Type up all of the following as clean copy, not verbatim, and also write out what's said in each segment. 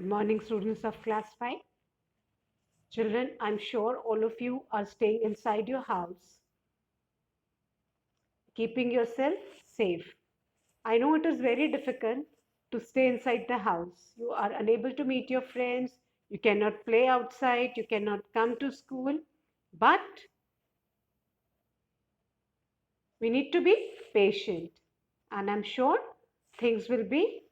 morning, students of class 5. Children, I'm sure all of you are staying inside your house, keeping yourself safe. I know it is very difficult to stay inside the house. You are unable to meet your friends, you cannot play outside, you cannot come to school, but we need to be patient. And I'm sure things will be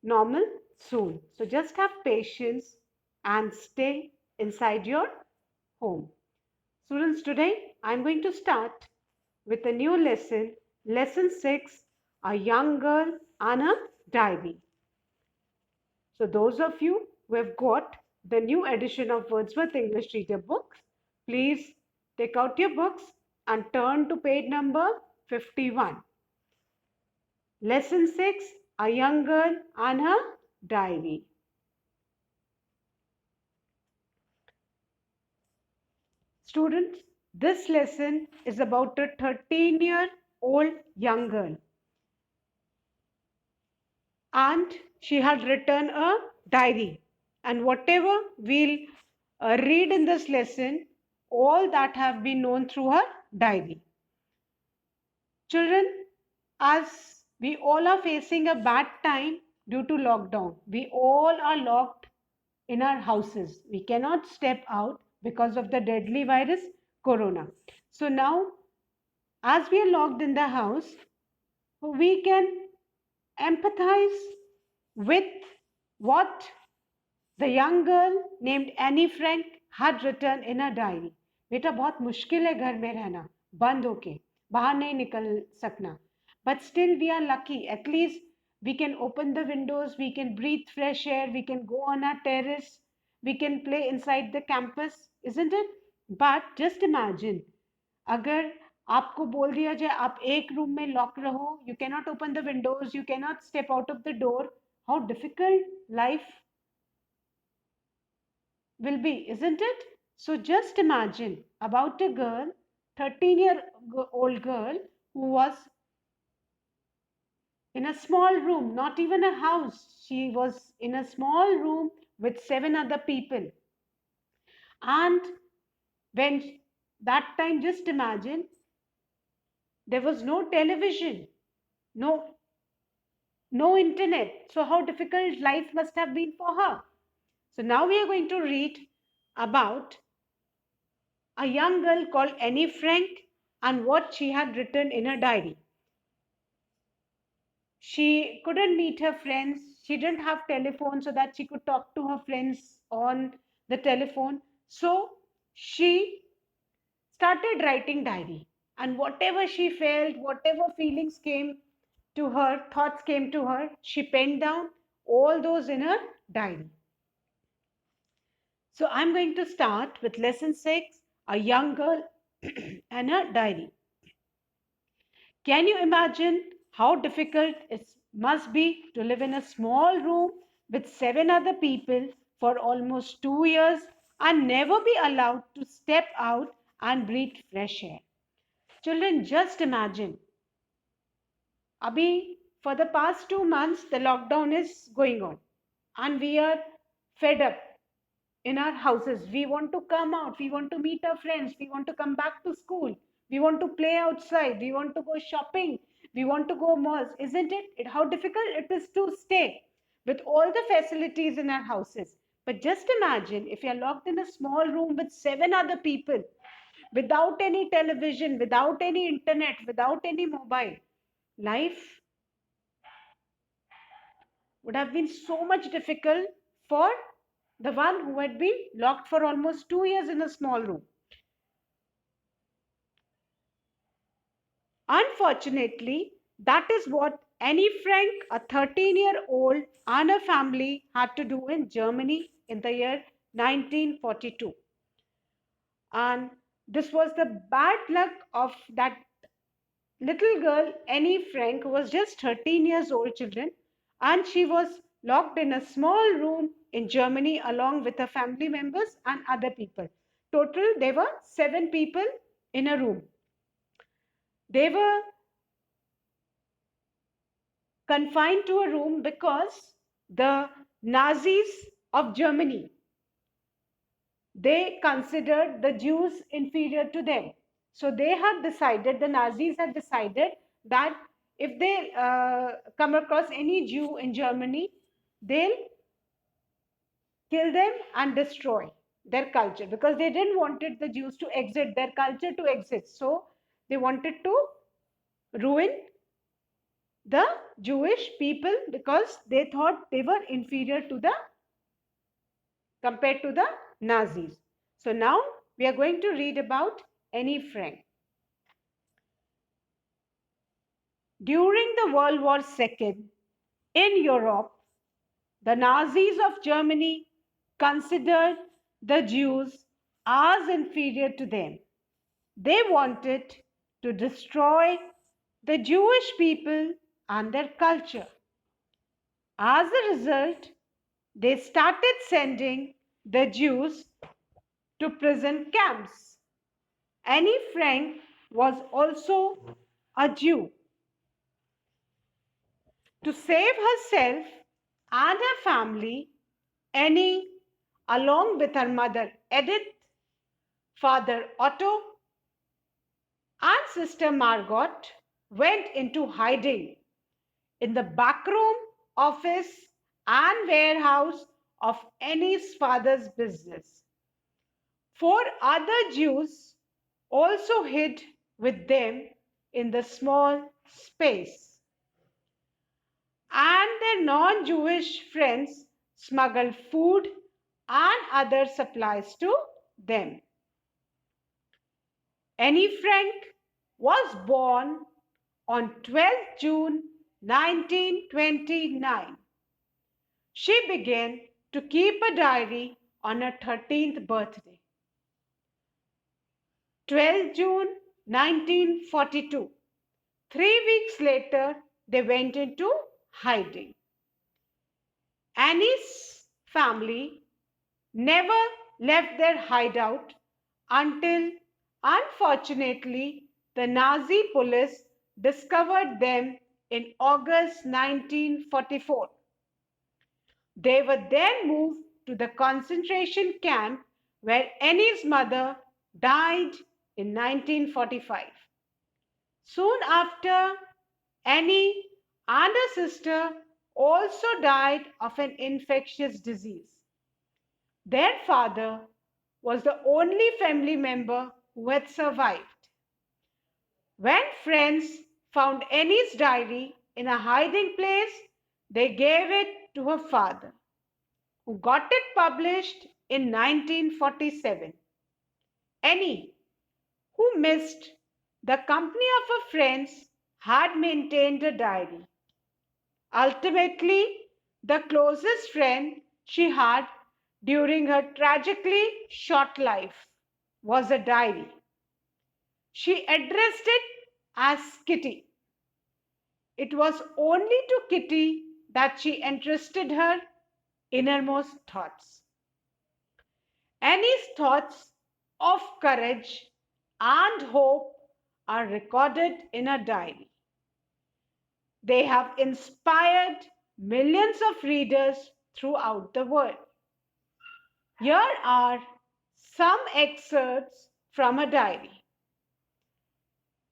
normal soon. So just have patience and stay inside your home. Students, today I'm going to start with a new lesson, lesson 6, a young girl and a diary. So those of you who have got the new edition of Wordsworth English Reader books, please take out your books and turn to page number 51. Lesson 6, a young girl and her diary. Students, this lesson is about a 13-year-old young girl. And she had written a diary. And whatever we'll read in this lesson, all that have been known through her diary. Children, as we all are facing a bad time due to lockdown, we all are locked in our houses. We cannot step out because of the deadly virus, corona. So now, as we are locked in the house, we can empathize with what the young girl named Annie Frank had written in a diary. बेटा बहुत मुश्किल है घर में रहना बंद होके बाहर नहीं निकल सकना but still we are lucky, at least we can open the windows, we can breathe fresh air, we can go on our terrace, we can play inside the campus, isn't it? But just imagine, अगर आपको बोल दिया जाए आप एक room में lock रहो, you cannot open the windows, you cannot step out of the door, how difficult life will be, isn't it? So just imagine about a girl, 13-year-old girl who was in a small room, not even a house. She was in a small room with 7 other people. And when that time, just imagine, there was no television, no no internet. So how difficult life must have been for her. So now we are going to read about a young girl called Annie Frank and what she had written in her diary. She couldn't meet her friends. She didn't have telephone so that she could talk to her friends on the telephone. So she started writing diary. And whatever she felt, whatever feelings came to her, thoughts came to her, she penned down all those in her diary. So I'm going to start with lesson 6, a young girl and her diary. Can you imagine how difficult it must be to live in a small room with 7 other people for almost 2 years and never be allowed to step out and breathe fresh air? Children, just imagine. Abhi, for the past 2 months, the lockdown is going on and we are fed up in our houses. We want to come out, we want to meet our friends, we want to come back to school, we want to play outside, we want to go shopping, we want to go malls, isn't it? How difficult it is to stay with all the facilities in our houses. But just imagine if you're locked in a small room with 7 other people, without any television, without any internet, without any mobile. Life would have been so much difficult for the one who had been locked for almost 2 years in a small room. Unfortunately, that is what Annie Frank, a 13-year-old, and her family had to do in Germany in the year 1942. And this was the bad luck of that little girl, Annie Frank, who was just 13 years old, children, and she was locked in a small room in Germany along with her family members and other people. Total, there were 7 people in a room. They were confined to a room because the Nazis of Germany, they considered the Jews inferior to them. So they had decided, the Nazis had decided that if they come across any Jew in Germany, they'll kill them and destroy their culture, because they didn't wanted the Jews to exit, their culture to exist. So they wanted to ruin the Jewish people because they thought they were inferior to the compared to the Nazis. So now we are going to read about Anne Frank. During the World War II in Europe, the Nazis of Germany considered the Jews as inferior to them. They wanted to destroy the Jewish people and their culture. As a result, they started sending the Jews to prison camps. Anne Frank was also a Jew. To save herself and her family, Annie, along with her mother Edith, father Otto, and sister Margot, went into hiding in the backroom office and warehouse of Annie's father's business. 4 other Jews also hid with them in the small space, and their non-Jewish friends smuggled food and other supplies to them. Anne Frank was born on 12th June 1929. She began to keep a diary on her 13th birthday. 12th June 1942. 3 weeks later, they went into hiding. Annie's family never left their hideout until, unfortunately, the Nazi police discovered them in August 1944. They were then moved to the concentration camp where Annie's mother died in 1945. Soon after, Annie and her sister also died of an infectious disease. Their father was the only family member who had survived. When friends found Annie's diary in a hiding place, they gave it to her father, who got it published in 1947. Annie, who missed the company of her friends, had maintained a diary. Ultimately, the closest friend she had during her tragically short life was a diary. She addressed it as Kitty. It was only to Kitty that she entrusted her innermost thoughts. Annie's thoughts of courage and hope are recorded in a diary. They have inspired millions of readers throughout the world. Here are some excerpts from a diary.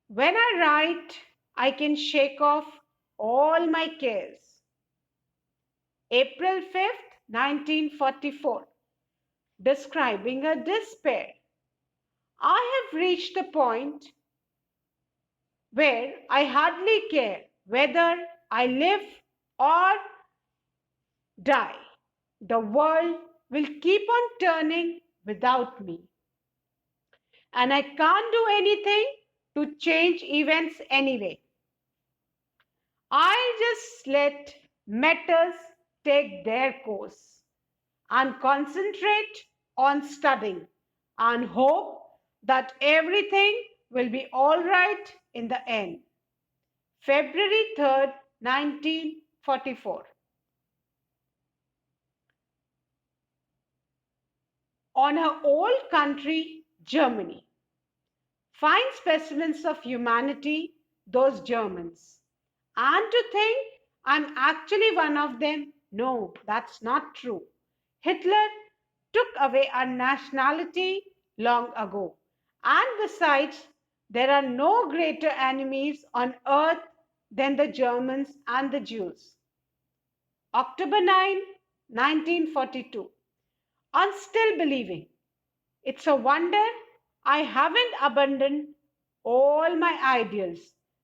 When I write, I can shake off all my cares. April 5th, 1944. Describing a despair. I have reached the point where I hardly care whether I live or die. The world will keep on turning without me. And I can't do anything to change events anyway. I just let matters take their course and concentrate on studying and hope that everything will be all right in the end. February 3rd, 1944. On her old country, Germany. Fine specimens of humanity, those Germans. And to think I'm actually one of them No, that's not true. Hitler took away our nationality long ago. And besides, there are no greater enemies on earth than the Germans and the Jews. October 9, 1942. On still believing. It's a wonder I haven't abandoned all my ideals.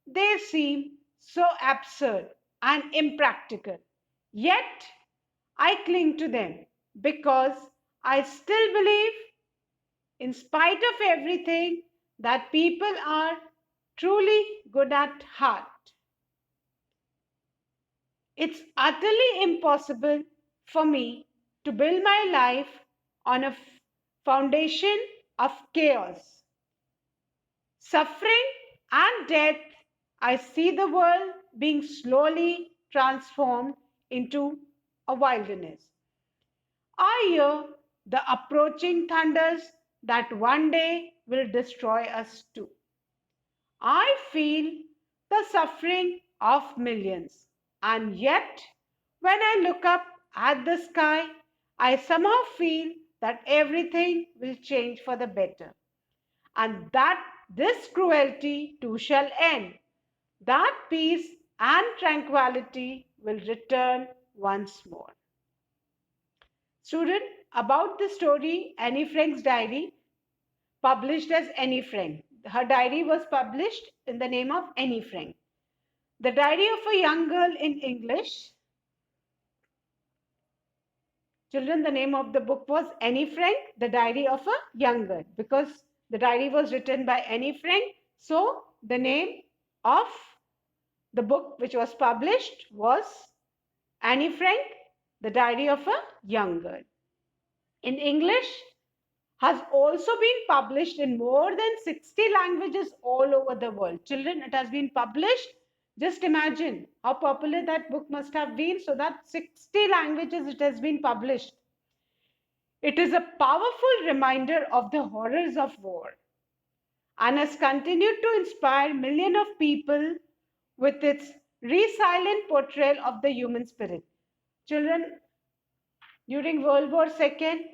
They seem so absurd and impractical. Yet I cling to them because I still believe, in spite of everything, that people are truly good at heart. It's utterly impossible for me to build my life on a foundation of chaos, suffering, and death. I see the world being slowly transformed into a wilderness. I hear the approaching thunders that one day will destroy us too. I feel the suffering of millions. And yet, when I look up at the sky, I somehow feel that everything will change for the better, and that this cruelty too shall end, that peace and tranquility will return once more. Student, about the story Annie Frank's diary, published as Annie Frank. Her diary was published in the name of Annie Frank. The Diary of a Young Girl in English. Children, the name of the book was Annie Frank, The Diary of a Young Girl, because the diary was written by Annie Frank. So the name of the book which was published was Annie Frank, The Diary of a Young Girl. In English, has also been published in more than 60 languages all over the world. Children, it has been published. Just imagine how popular that book must have been, so that 60 languages it has been published. It is a powerful reminder of the horrors of war and has continued to inspire millions of people with its resilient portrayal of the human spirit. Children, during World War II,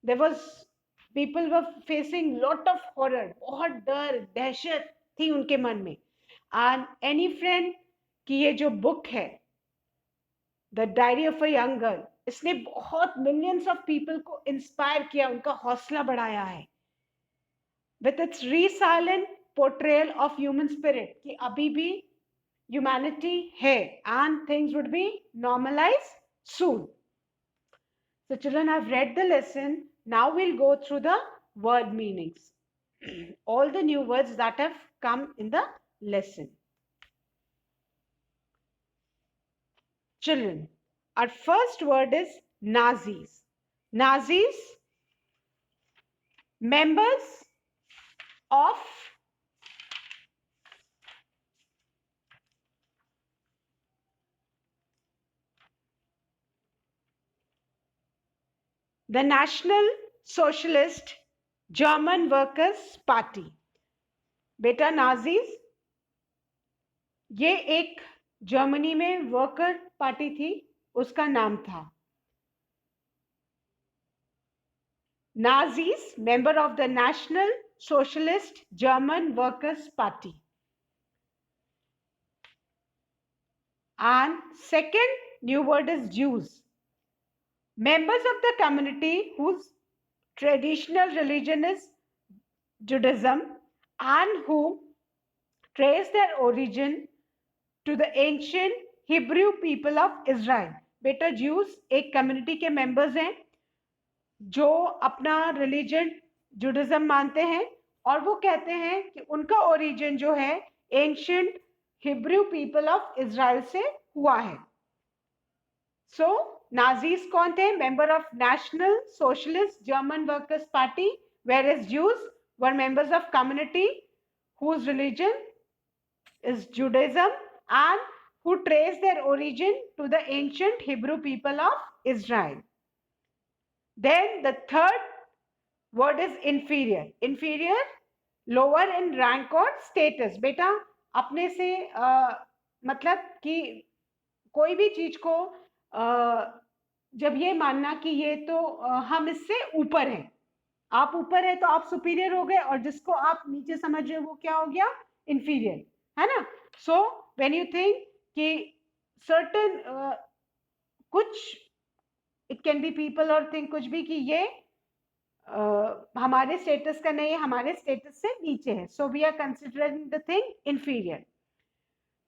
there was people were facing lot of horror, बहुत डर दहशत थी उनके मन में. And Annie Frank की ये जो book है, The Diary of a Young Girl, इसने बहुत millions of people को inspire किया, उनका हौसला बढ़ाया है. With its resilient portrayal of human spirit, कि अभी भी humanity है and things would be normalized soon. So children, I've read the lesson. Now we'll go through the word meanings. All the new words that have come in the lesson. Children, our first word is Nazis. Nazis, members of the National Socialist German Workers Party. बेटा Nazis ये एक Germany में worker party थी, उसका नाम था. Nazis, member of the National Socialist German Workers Party. And second new word is Jews. Members of the community whose traditional religion is Judaism and who trace their origin to the ancient Hebrew people of Israel. बेटा Jews एक community के members हैं जो अपना religion Judaism मानते हैं और वो कहते हैं कि उनका origin जो है ancient Hebrew people of Israel से हुआ है. So Nazis कौन थे? Member of National Socialist German Workers Party, whereas Jews were members of community whose religion is Judaism and who trace their origin to the ancient Hebrew people of Israel. Then the third word is inferior. Inferior, lower in rank or status. बेटा अपने से मतलब कि कोई भी चीज को जब ये मानना कि ये तो हम इससे ऊपर हैं, आप ऊपर है तो आप सुपीरियर हो गए, और जिसको आप नीचे समझ रहे हो वो क्या हो गया, इंफीरियर, है ना। सो व्हेन यू थिंक कि सर्टन कुछ, इट कैन बी पीपल और थिंक कुछ भी, कि ये हमारे स्टेटस का नहीं है, हमारे स्टेटस से नीचे है, so we are considering the thing inferior.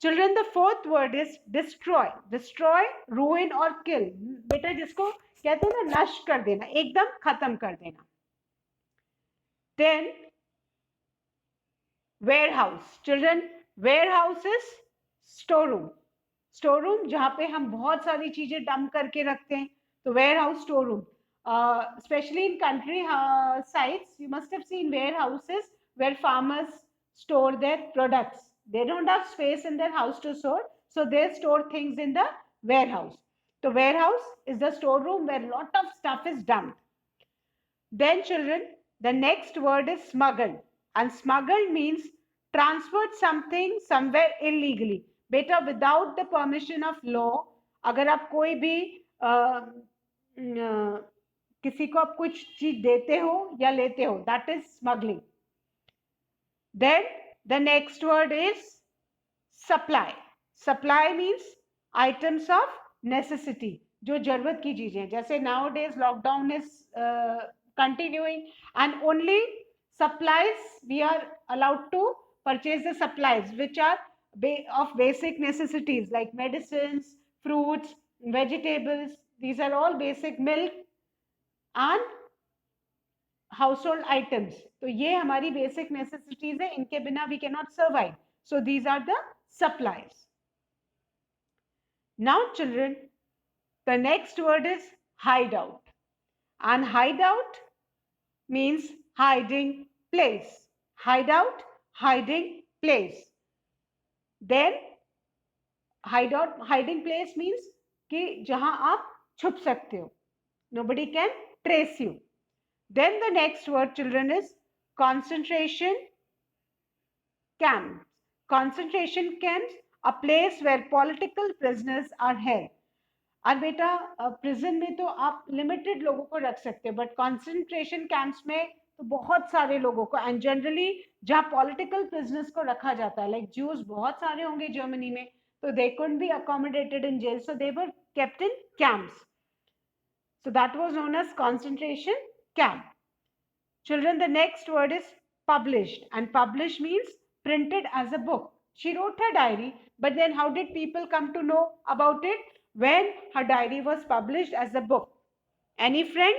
Children, the fourth word is destroy. Destroy, ruin और किल, बेटा जिसको कहते हैं ना नष्ट कर देना, एकदम खत्म कर देना। Then warehouse. Children, warehouse is storeroom. Storeroom जहाँ पे हम बहुत सारी चीजें डंप करके रखते हैं, तो warehouse, storeroom. Especially in country sites, you must have seen warehouses where farmers store their products. They don't have space in their house to store, so they store things in the warehouse. The warehouse is the storeroom where a lot of stuff is dumped. Then, children, the next word is smuggled. And smuggled means transferred something somewhere illegally. बेटा, without the permission of law, अगर आप कोई भी किसी को आप कुछ चीज देते हो या लेते हो, that is smuggling. Then the next word is supply. Supply means items of necessity, जो जरूरत की चीजें, जैसे nowadays lockdown is continuing and only supplies we are allowed to purchase, the supplies which are of basic necessities like medicines, fruits, vegetables. These are all basic, milk and household items. तो ये हमारी basic necessities है, इनके बिना we cannot survive. So these are the supplies. Now, children, the next word is hideout. And hideout means hiding place. Hideout, hiding place. Then hideout, hiding place means कि जहां आप छुप सकते हो. Nobody can trace you. Then the next word, children, is concentration camps. Concentration camps, a place where political prisoners are held. और बेटा prison में तो आप लिमिटेड लोगों को रख सकते हो, बट कॉन्सेंट्रेशन कैंप्स में तो बहुत सारे लोगों को, एंड जनरली जहाँ पॉलिटिकल प्रिजनर्स को रखा जाता है, लाइक ज्यूज बहुत सारे होंगे जर्मनी में, तो they couldn't be accommodated in jail, so they were kept in camps, so that was known as concentration camp. Children, the next word is published, and published means printed as a book. She wrote her diary, but then how did people come to know about it? When her diary was published as a book. Any friend?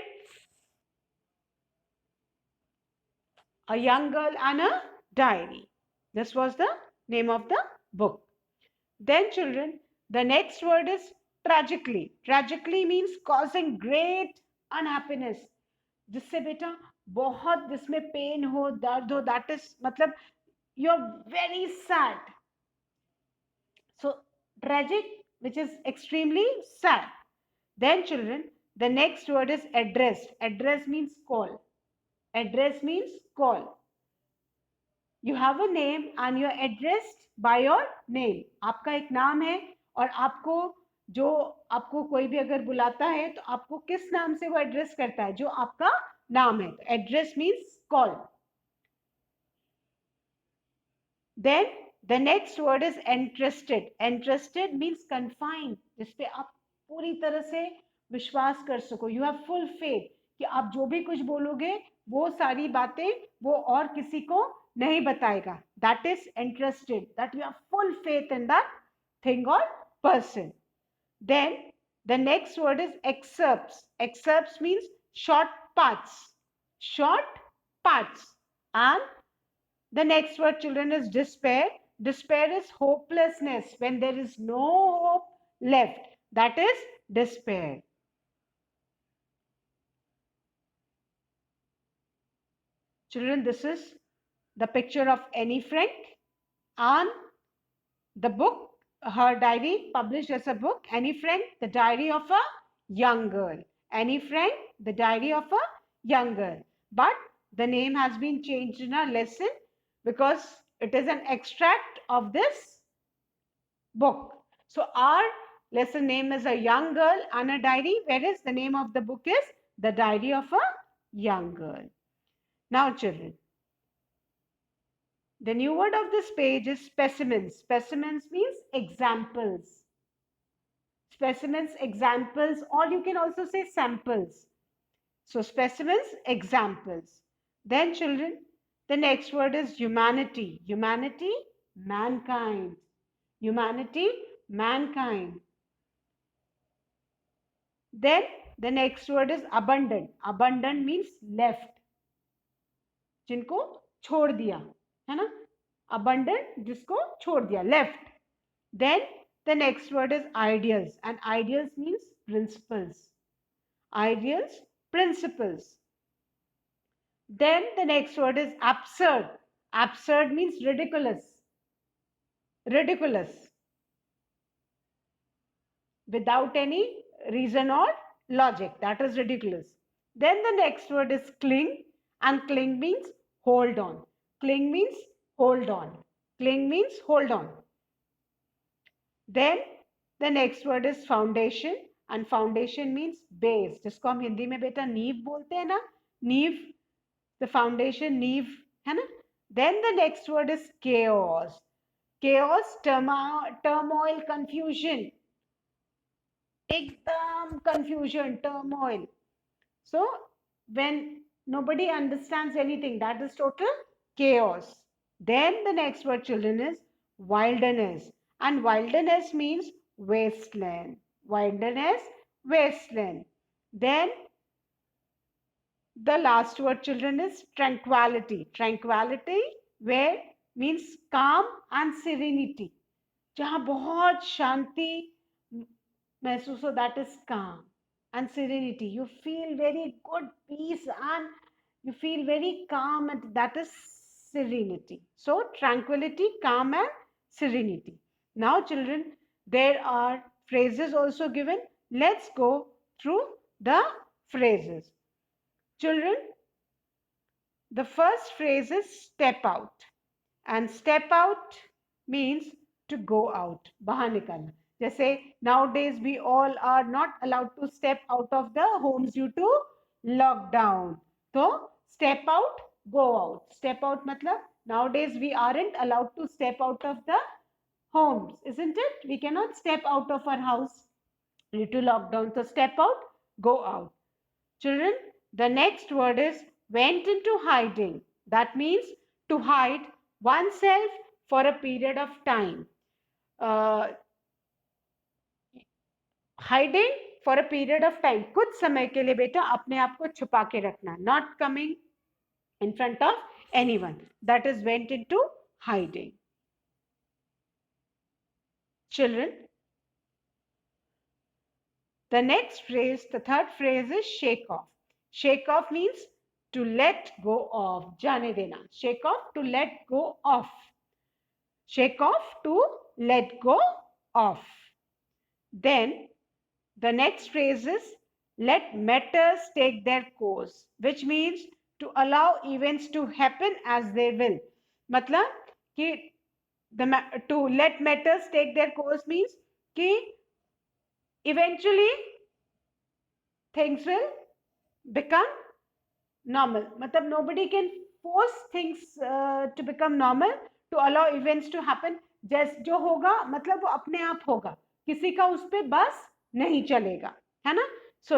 A young girl and a diary. This was the name of the book. Then, children, the next word is tragically. Tragically means causing great unhappiness. जिससे बेटा बहुत, जिसमें pen हो, दर्द हो, that is मतलब you are very sad. So tragic, which is extremely sad. Then, children, the next word is addressed. Address means call. Address means call. You have a name and you are addressed by your name. आपका एक नाम है और आपको जो आपको कोई भी अगर बुलाता है तो आपको किस नाम से वो एड्रेस करता है, जो आपका नाम है. तो address means call. Then the next word is entrusted. Entrusted means confined, जिसपे आप पूरी तरह से विश्वास कर सको. You have full faith कि आप जो भी कुछ बोलोगे वो सारी बातें वो और किसी को नहीं बताएगा. That is entrusted. That you have full faith in that thing or person. Then the next word is excerpts. Excerpts means short parts. Short parts. And the next word, children, is despair. Despair is hopelessness, when there is no hope left. That is despair. Children, this is the picture of Annie Frank and the book, her diary published as a book. Annie Frank, the diary of a young girl. Annie Frank, the diary of a young girl. But the name has been changed in our lesson because it is an extract of this book. So our lesson name is A Young Girl and a Diary, whereas the name of the book is The Diary of a Young Girl. Now, children, the new word of this page is specimens. Specimens means examples. Specimens, examples, or you can also say samples. So, specimens, examples. Then, children, the next word is humanity. Humanity, mankind. Humanity, mankind. Then, the next word is abundant. Abundant means left. जिनको छोड़ दिया है ना, abundant जिसको छोड़ दिया, left. Then the next word is ideals, and ideals means principles. Ideals, principles. Then the next word is absurd. Absurd means ridiculous. Ridiculous. Without any reason or logic. That is ridiculous. Then the next word is cling, and cling means hold on. Cling means hold on. Cling means hold on. Then the next word is foundation, and foundation means base, जिसको हम हिंदी में बेटा नींव बोलते हैं ना, नींव, the foundation, नींव है ना. Then the next word is chaos. Chaos, turmoil, confusion. एकदम confusion, turmoil. So when nobody understands anything, that is total chaos. Then the next word, children, is wilderness. And wilderness means wasteland. Wilderness, wasteland. Then the last word, children, is tranquility. Tranquility, where means calm and serenity. जहाँ बहुत शांति महसूस हो, that is calm. And serenity, you feel very good peace and you feel very calm, and that is serenity. So tranquility, calm and serenity. Now children, there are phrases also given. Let's go through the phrases. Children, the first phrase is step out, and step out means to go out, बाहर निकलना. जैसे nowadays we all are not allowed to step out of the homes due to lockdown. So step out, go out. Step out मतलब nowadays we aren't allowed to step out of the homes, isn't it? We cannot step out of our house due to lockdown. So step out, go out. Children, the next word is went into hiding. That means to hide oneself for a period of time. Hiding for a period of time. कुछ समय के लिए बेटा अपने आप को छुपा के रखना. Not coming in front of anyone. That is went into hiding. Children, the next phrase, the third phrase is shake off. Shake off means to let go of. जाने देना. Shake off, to let go of. Shake off, to let go of. Then the next phrase is let matters take their course, which means to allow events to happen as they will. मतलब कि to let matters take their course means कि eventually things will become normal. मतलब nobody can force things to become normal, to allow events to happen. जैसे जो होगा मतलब वो अपने आप होगा, किसी का उस पे बस नहीं चलेगा, है ना. So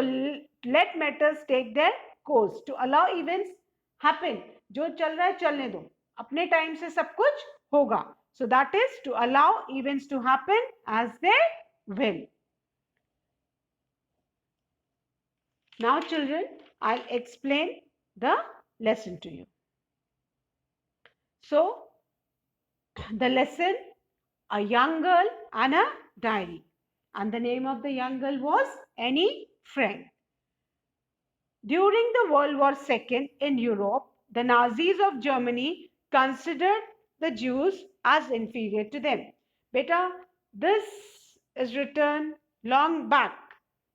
let matters take their course, to allow events happen. जो चल रहा है चलने दो, अपने टाइम से सब कुछ होगा. So that is to allow events to happen as they will. Now children, I'll explain the lesson to you. So the lesson, a young girl and a diary. And the name of the young girl was Annie Frank. During the World War II in Europe, the Nazis of Germany considered the Jews as inferior to them. Beta, this is written long back,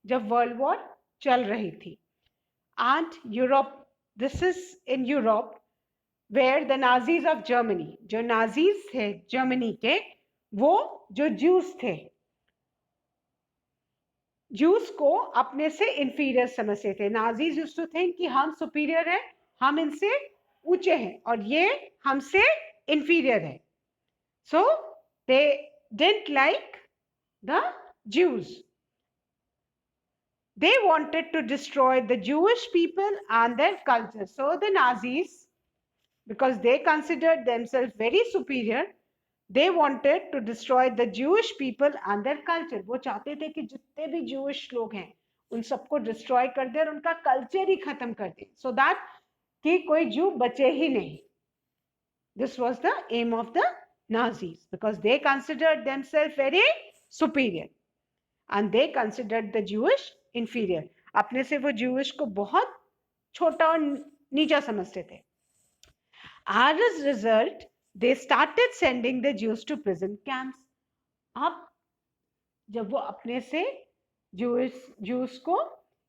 जब World War चल रही थी. And Europe, this is in Europe, where the Nazis of Germany, जो Nazis थे Germany के, वो जो Jews थे, जूस को अपने से इंफीरियर समझते थे. नाजीज यूज्ड टू थिंक कि हम सुपीरियर हैं, हम इनसे ऊंचे हैं और ये हमसे इंफीरियर है. So they didn't like the Jews. They wanted to destroy the Jewish people and their culture. So the Nazis, because they considered themselves very superior, they wanted to destroy the Jewish people and their culture. वो चाहते थे कि जितने भी Jewish लोग हैं उन सबको डिस्ट्रॉय कर दे और उनका कल्चर ही खत्म कर दे, so that कि कोई जू बचे ही नहीं. This was the aim of the Nazis because they considered themselves very superior and they considered the Jewish inferior. अपने से वो Jewish को बहुत छोटा और नीचा समझते थे. As a result, they started sending the Jews to prison camps. अब जब वो अपने से Jews को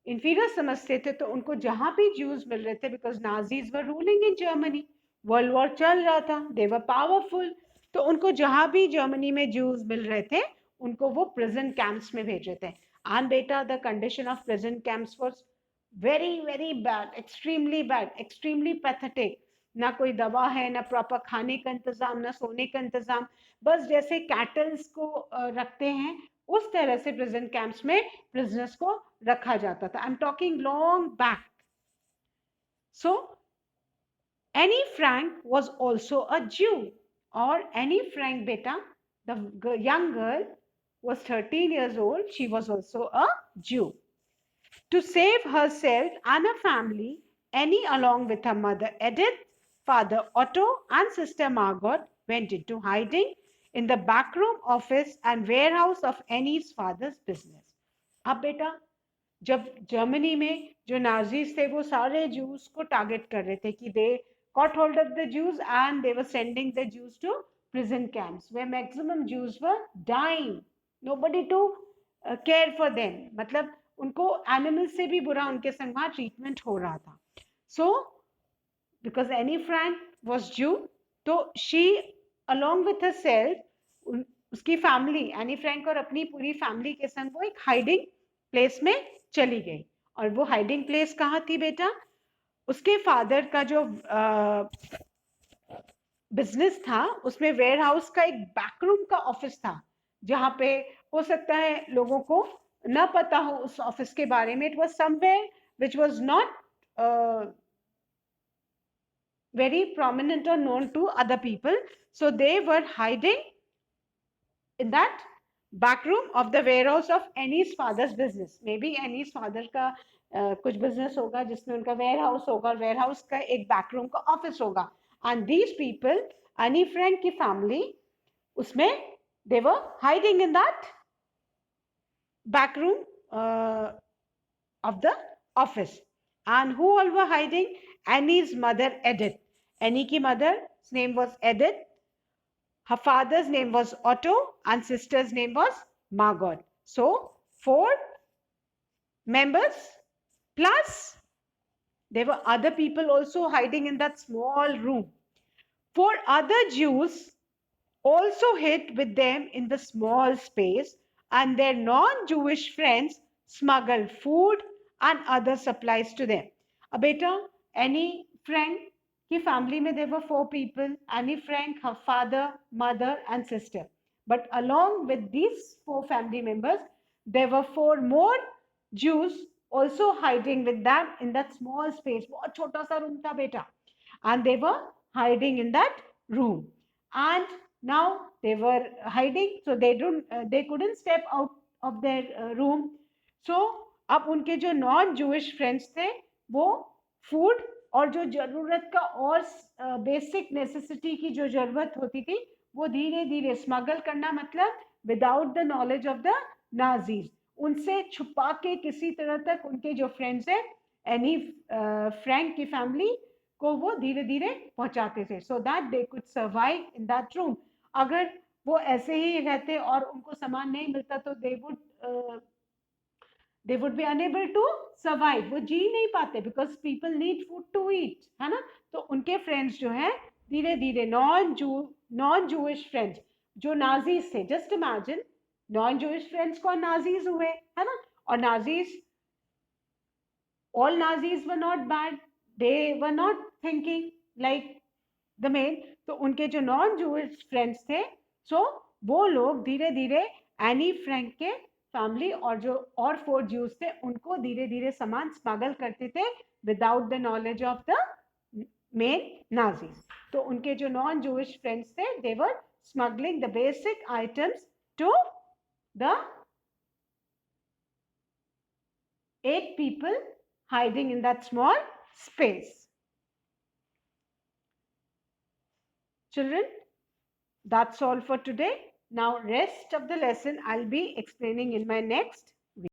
inferior समझते थे तो उनको जहां भी Jews मिल रहे थे, because Nazis were ruling in Germany, world war चल रहा था, they were powerful, तो उनको जहां भी जर्मनी में Jews मिल रहे थे उनको वो prison camps में भेज रहे थे. And बेटा, the condition of prison camps was very bad, extremely pathetic. ना कोई दवा है, ना प्रॉपर खाने का इंतजाम, ना सोने का इंतजाम, बस जैसे कैटल्स को रखते हैं उस तरह से प्रिजन कैंप्स में प्रिजनर्स को रखा जाता था. I am talking long back. So Annie Frank was also a Jew, or Annie Frank beta, the young girl was 13 years old, she was also a Jew. To save herself and her family, Annie, along with her mother Edith, father Otto, and sister Margot, went into hiding in the backroom office and warehouse of Annie's father's business. अब बेटा, जब Germany में जो Nazis थे वो सारे juice को target कर रहे थे कि दे caught hold of the Jews and they were sending the Jews to prison camps where maximum Jews were dying. Nobody to care for them. मतलब उनको एनिमल से भी बुरा उनके संग वहाँ ट्रीटमेंट हो रहा था. So because Annie Frank was Jew, तो she along with herself उसकी फैमिली एनी फ्रैंक और अपनी पूरी फैमिली के संग वो एक हाइडिंग प्लेस में चली गई. और वो हाइडिंग प्लेस कहाँ थी बेटा? उसके फादर का जो बिजनेस था उसमें वेयर हाउस का एक बैकरूम का ऑफिस था जहां पे हो सकता है लोगों को न पता हो उस ऑफिस के बारे में. It was somewhere which was not very prominent or known to other people, so they were hiding in that back room of the warehouse of Annie's father's business. Maybe Annie's father का कुछ business होगा जिसमें उनका ware house होगा और ware house का एक backroom का ऑफिस होगा. And these people, Anne Frank की फैमिली, उसमें they were hiding in that backroom of the office. And who all were hiding? Annie's mother Edith. Annie की mother's name was Edith. Her father's name was Otto and sister's name was Margot. So 4 members plus there were other people also hiding in that small room. 4 other Jews also hid with them in the small space, and their non-Jewish friends smuggled food and other supplies to them. Beta, Annie Frank की family में there were 4 people. Annie Frank, her father, mother and sister. But along with these 4 family members, there were 4 more Jews also hiding with them in that small space. बहुत छोटा सा room था बेटा. And they were hiding in that room. And now they were hiding, so they couldn't step out of their room. So अब उनके जो non Jewish friends थे वो फूड और जो जरूरत का और बेसिक नेसेसिटी की जो जरूरत होती थी वो धीरे धीरे स्मगल करना, मतलब without the knowledge of the Nazis, उनसे छुपा के किसी तरह तक उनके जो फ्रेंड्स है एनी फ्रैंक की फैमिली को वो धीरे धीरे पहुंचाते थे, so that they could survive in that room. अगर वो ऐसे ही रहते और उनको सामान नहीं मिलता तो they would be unable to survive. वो जी नहीं पाते because people need food to eat, है ना. तो उनके फ्रेंड्स जो हैं धीरे धीरे नॉन जूइश फ्रेंड्स जो नाजीज थे, just imagine non Jewish friends को नाजीज हुए, है ना, Or Nazis, all Nazis were not bad. They were not thinking like the main. तो उनके जो नॉन जूइश फ्रेंड्स थे, सो वो लोग धीरे धीरे एनी फ्रैंक के फैमिली और जो और 4 ज्यूज थे उनको धीरे धीरे सामान स्मगल करते थे without the knowledge of the main Nazis. तो उनके जो नॉन जूइश फ्रेंड्स थे, they were smuggling the basic items to the 8 people hiding in that small space. Children, that's all for today. Now, rest of the lesson I'll be explaining in my next video.